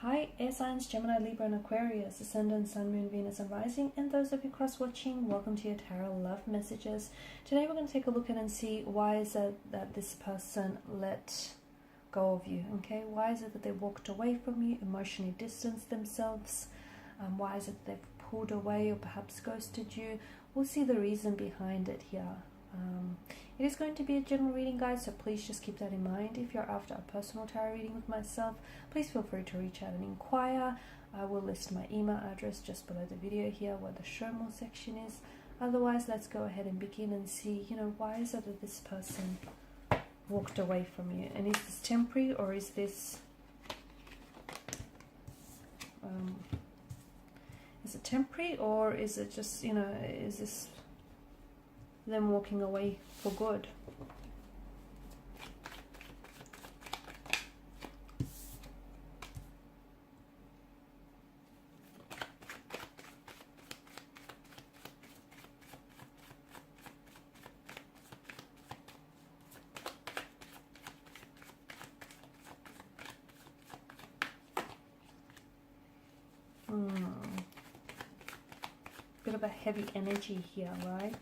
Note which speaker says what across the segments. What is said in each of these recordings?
Speaker 1: Hi, air signs, Gemini, Libra, and Aquarius, Ascendant, Sun, Moon, Venus, and Rising. And those of you cross-watching, welcome to your tarot love messages. Today we're going to take a look at and see why is it that this person let go of you, okay? Why is it that they walked away from you, emotionally distanced themselves? Why is it that they've pulled away or perhaps ghosted you? We'll see the reason behind it here. It is going to be a general reading, guys, so please just keep that in mind. If you're after a personal tarot reading with myself, please feel free to reach out and inquire. I will list my email address just below the video here where the show more section is. Otherwise, let's go ahead and begin and see, why is it that this person walked away from you? And is this temporary, or is this is it temporary, or is it just, is this them walking away for good? Bit of a heavy energy here, right?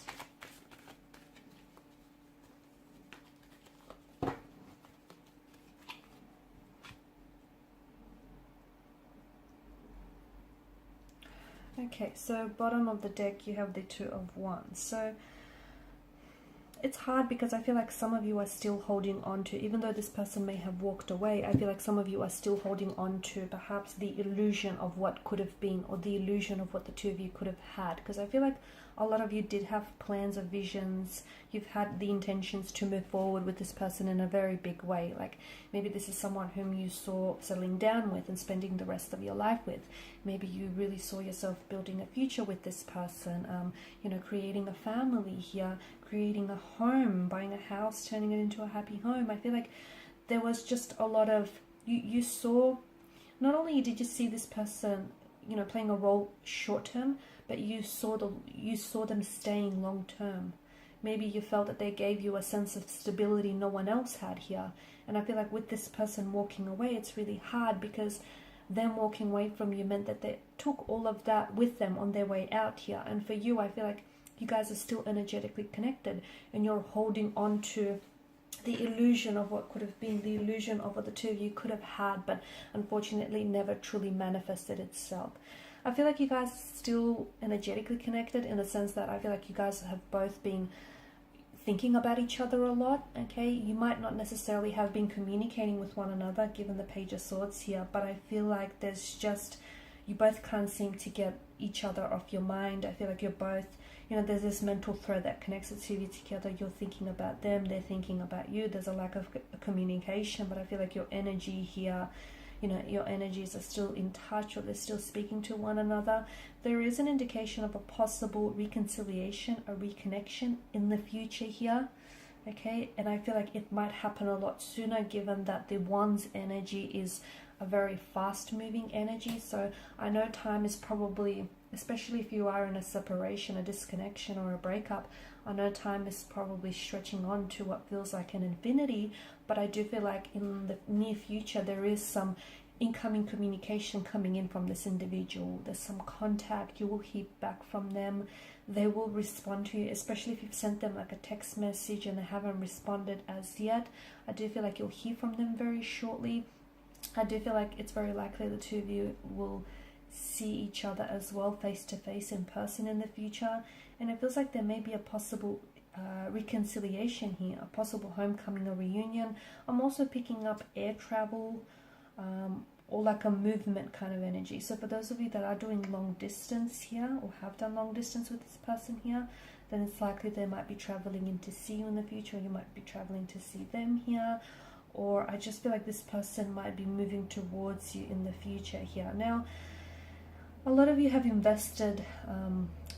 Speaker 1: Okay, so bottom of the deck you have the Two of Wands. So it's hard because I feel like some of you are still holding on to, even though this person may have walked away, I feel like some of you are still holding on to perhaps the illusion of what could have been, or the illusion of what the two of you could have had. Because I feel like a lot of you did have plans or visions. You've had the intentions to move forward with this person in a very big way. Like maybe this is someone whom you saw settling down with and spending the rest of your life with. Maybe you really saw yourself building a future with this person, creating a family here, creating a home, buying a house, turning it into a happy home. I feel like there was just a lot of, you saw, not only did you see this person, playing a role short term, but you saw them staying long term. Maybe you felt that they gave you a sense of stability no one else had here. And I feel like with this person walking away, it's really hard, because them walking away from you meant that they took all of that with them on their way out here. And for you, I feel like you guys are still energetically connected, and you're holding on to the illusion of what could have been, the illusion of what the two of you could have had, but unfortunately never truly manifested itself. I feel like you guys are still energetically connected, in the sense that I feel like you guys have both been thinking about each other a lot, okay? You might not necessarily have been communicating with one another, given the Page of Swords here, but I feel like there's just, you both can't seem to get each other off your mind. I feel like you're both, there's this mental thread that connects the two of you together. You're thinking about them, they're thinking about you. There's a lack of communication, but I feel like your energy here, your energies are still in touch, or they're still speaking to one another. There is an indication of a possible reconciliation, a reconnection in the future here, okay? And I feel like it might happen a lot sooner, given that the Wands energy is a very fast moving energy. So I know time is probably, especially if you are in a separation, a disconnection, or a breakup, I know time is probably stretching on to what feels like an infinity, but I do feel like in the near future there is some incoming communication coming in from this individual. There's some contact, you will hear back from them, they will respond to you, especially if you've sent them like a text message and they haven't responded as yet. I do feel like you'll hear from them very shortly. I do feel like it's very likely the two of you will see each other as well, face to face, in person in the future. And it feels like there may be a possible reconciliation here, a possible homecoming or reunion. I'm also picking up air travel, or like a movement kind of energy. So for those of you that are doing long distance here, or have done long distance with this person here, then it's likely they might be traveling in to see you in the future, or you might be traveling to see them here. Or I just feel like this person might be moving towards you in the future here. Now, a lot of you have invested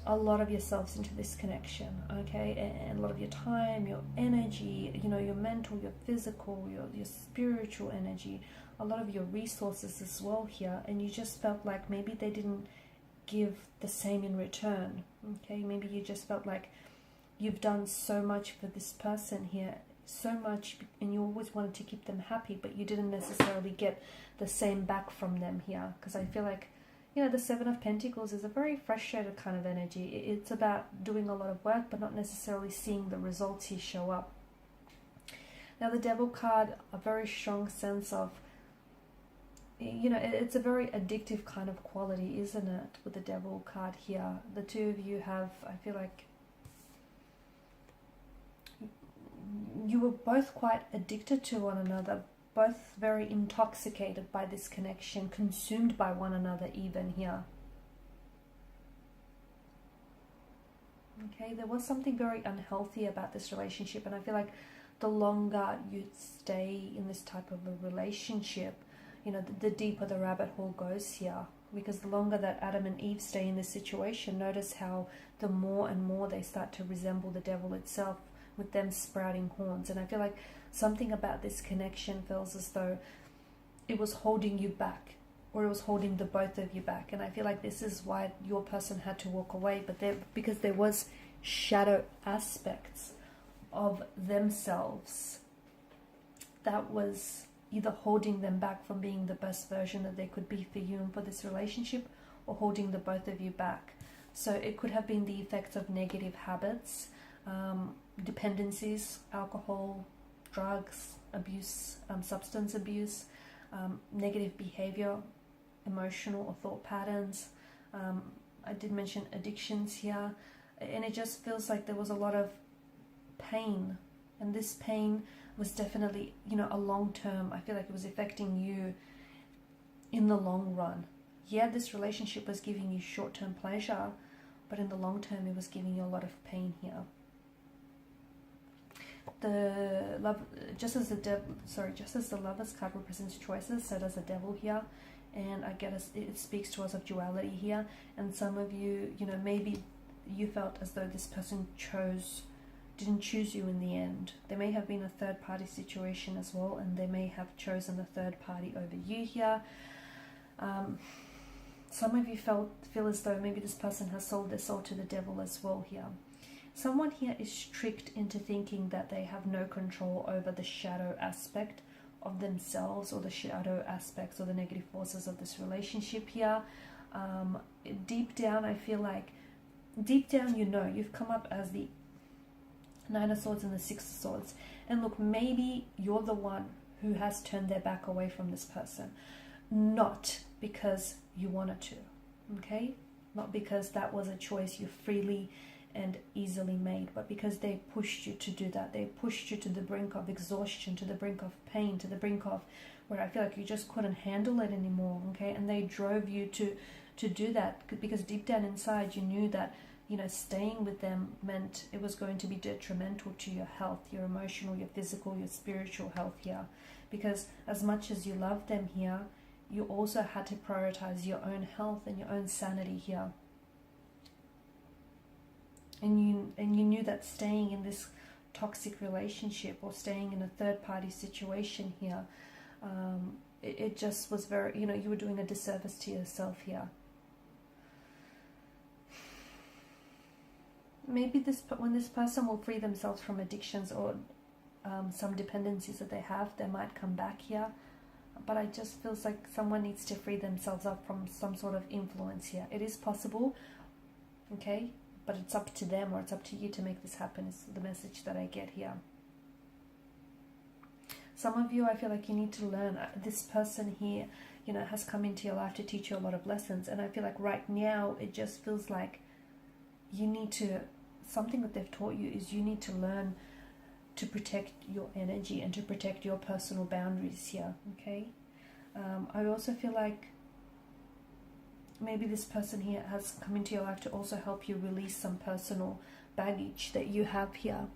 Speaker 1: a lot of yourselves into this connection, okay? And a lot of your time, your energy, your mental, your physical, your spiritual energy, a lot of your resources as well here. And you just felt like maybe they didn't give the same in return, okay? Maybe you just felt like you've done so much for this person here, so much and you always wanted to keep them happy, but you didn't necessarily get the same back from them here. Because I feel like, you know, the Seven of Pentacles is a very frustrated kind of energy. It's about doing a lot of work, but not necessarily seeing the results here show up. Now the Devil card, a very strong sense of, you know, it's a very addictive kind of quality, isn't it, with the Devil card here. The two of you have, I feel like, you were both quite addicted to one another, both very intoxicated by this connection, consumed by one another even here. Okay, there was something very unhealthy about this relationship, and I feel like the longer you stay in this type of a relationship, you know, the deeper the rabbit hole goes here. Because the longer that Adam and Eve stay in this situation, notice how the more and more they start to resemble the devil itself, with them sprouting horns. And I feel like something about this connection feels as though it was holding you back, or it was holding the both of you back. And I feel like this is why your person had to walk away, but because there was shadow aspects of themselves that was either holding them back from being the best version that they could be for you and for this relationship, or holding the both of you back. So it could have been the effects of negative habits, dependencies, alcohol, drugs, abuse, substance abuse, negative behavior, emotional or thought patterns. I did mention addictions here, and it just feels like there was a lot of pain, and this pain was definitely, you know, a long term. I feel like it was affecting you in the long run. Yeah, this relationship was giving you short-term pleasure, but in the long term it was giving you a lot of pain here. The love, just as the Lovers card represents choices, so does the Devil here, and I guess it speaks to us of duality here. And some of you, you know, maybe you felt as though this person didn't choose you in the end. There may have been a third party situation as well, and they may have chosen a third party over you here. Some of you feel as though maybe this person has sold their soul to the devil as well here. Someone here is tricked into thinking that they have no control over the shadow aspect of themselves, or the shadow aspects or the negative forces of this relationship here. Deep down, I feel like, deep down, you know, you've come up as the Nine of Swords and the Six of Swords. And look, maybe you're the one who has turned their back away from this person. Not because you wanted to, okay? Not because that was a choice you freely and easily made, but because they pushed you to do that. They pushed you to the brink of exhaustion, to the brink of pain, to the brink of where I feel like you just couldn't handle it anymore, okay? And they drove you to do that, because deep down inside you knew that, you know, staying with them meant it was going to be detrimental to your health, your emotional, your physical, your spiritual health here. Because as much as you loved them here, you also had to prioritize your own health and your own sanity here. And you knew that staying in this toxic relationship, or staying in a third party situation here, it just was very, you know, you were doing a disservice to yourself here. Maybe when this person will free themselves from addictions or some dependencies that they have, they might come back here. But I just feels like someone needs to free themselves up from some sort of influence here. It is possible, okay? But it's up to them, or it's up to you to make this happen, is the message that I get here. Some of you, I feel like you need to learn. This person here, you know, has come into your life to teach you a lot of lessons. And I feel like right now, it just feels like you need to, something that they've taught you is you need to learn to protect your energy and to protect your personal boundaries here, okay? I also feel like maybe this person here has come into your life to also help you release some personal baggage that you have here.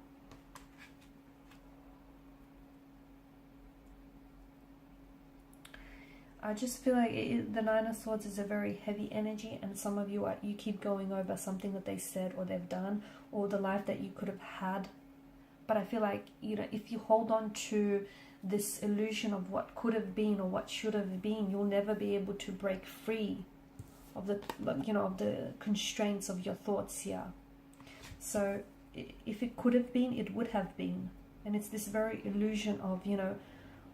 Speaker 1: I just feel like the Nine of Swords is a very heavy energy, and some of you you keep going over something that they said or they've done, or the life that you could have had. But I feel like, you know, if you hold on to this illusion of what could have been or what should have been, you'll never be able to break free of the, you know, of the constraints of your thoughts here. So if it could have been, it would have been. And it's this very illusion of, you know,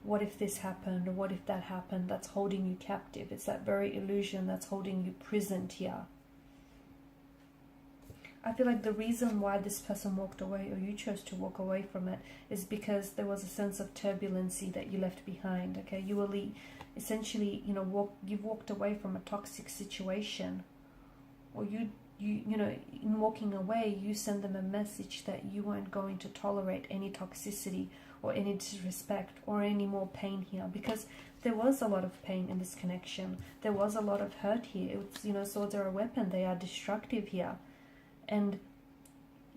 Speaker 1: what if this happened, or what if that happened, that's holding you captive. It's that very illusion that's holding you prisoned here. I feel like the reason why this person walked away, or you chose to walk away from it, is because there was a sense of turbulency that you left behind. Okay, you were essentially, you know, you've walked away from a toxic situation, or you know, in walking away, you send them a message that you weren't going to tolerate any toxicity or any disrespect or any more pain here, because there was a lot of pain in this connection. There was a lot of hurt here. It's, you know, swords are a weapon. They are destructive here. And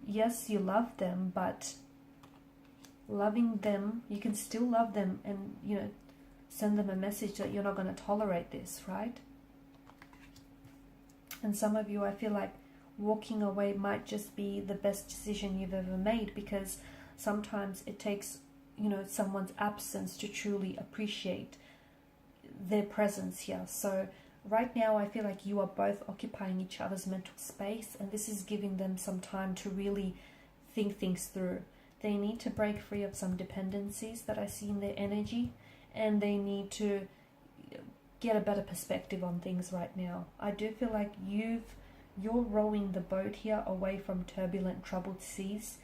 Speaker 1: yes, you love them, but loving them, you can still love them and, you know, send them a message that you're not going to tolerate this, right? And some of you, I feel like walking away might just be the best decision you've ever made, because sometimes it takes, you know, someone's absence to truly appreciate their presence here. So right now, I feel like you are both occupying each other's mental space, and this is giving them some time to really think things through. They need to break free of some dependencies that I see in their energy, and they need to get a better perspective on things right now. I do feel like you're rowing the boat here away from turbulent, troubled seas.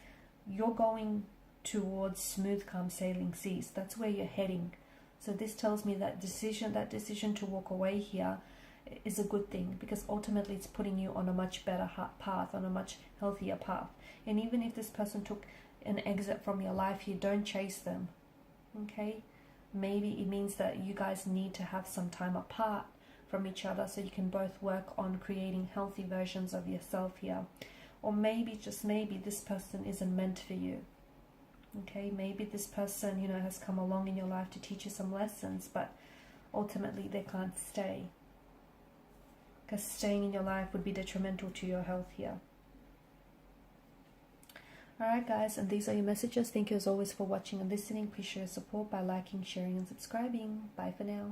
Speaker 1: You're going towards smooth, calm sailing seas. That's where you're heading. So this tells me that decision to walk away here is a good thing, because ultimately it's putting you on a much better path, on a much healthier path. And even if this person took an exit from your life, you don't chase them, okay? Maybe it means that you guys need to have some time apart from each other so you can both work on creating healthy versions of yourself here. Or maybe, just maybe, this person isn't meant for you. Okay, maybe this person, you know, has come along in your life to teach you some lessons, but ultimately they can't stay, because staying in your life would be detrimental to your health here. Alright guys, and these are your messages. Thank you as always for watching and listening. Please show your support by liking, sharing and subscribing. Bye for now.